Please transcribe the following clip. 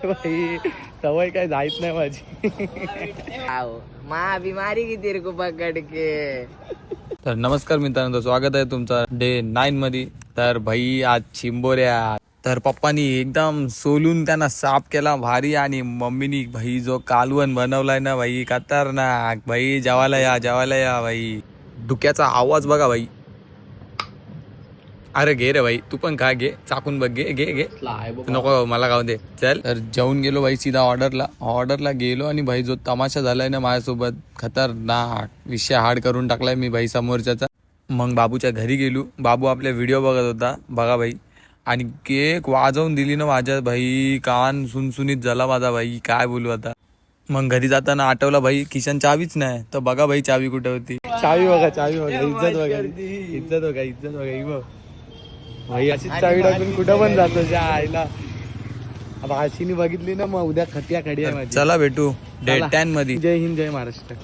भाई सवय काय जायच नाही माझी. मा बिमारी की तेरे को पकड के. तर नमस्कार मित्रांनो, स्वागत आहे तुमचा डे 9 मध्ये. तर भाई आज चिंबोऱ्या, तर पप्पानी एकदम सोलून त्यांना साफ केला भारी. आणि मम्मीनी भाई जो कालवण बनवलाय ना भाई, खतरनाक भाई. जेवायला या भाई. डुक्याचा आवाज बघा भाई. अरे घे रे भाई, तू पण खा, घे चाकून बघ, घे नको मला खाऊ दे. चल तर जेवून गेलो भाई सीधा ऑर्डरला गेलो. आणि भाई जो तमाशा झालाय ना माझ्यासोबत, खतरनाक विषय हार्ड करून टाकलाय मी भाई समोरच्याचा. मग बाबूच्या घरी गेलो. बाबू आपल्या व्हिडिओ बघत होता बघा भाई. आणि केक वाजवून दिली ना माझ्या भाई, कान सुनसुनीत झाला माझा भाई, काय बोलू आता. मग घरी जाताना आठवला भाई किशन चावीच नाही. तर बघा भाई चावी कुठे होती. चावी बघा इज्जत बघा भाई. अशीच चावी टाकून कुठं पण जातो ज्या आईला. आता आशीने बघितली ना, मग उद्या खट्या खडी आहे माझी. चला भेटू डे 10 मध्ये. जय हिंद, जय महाराष्ट्र.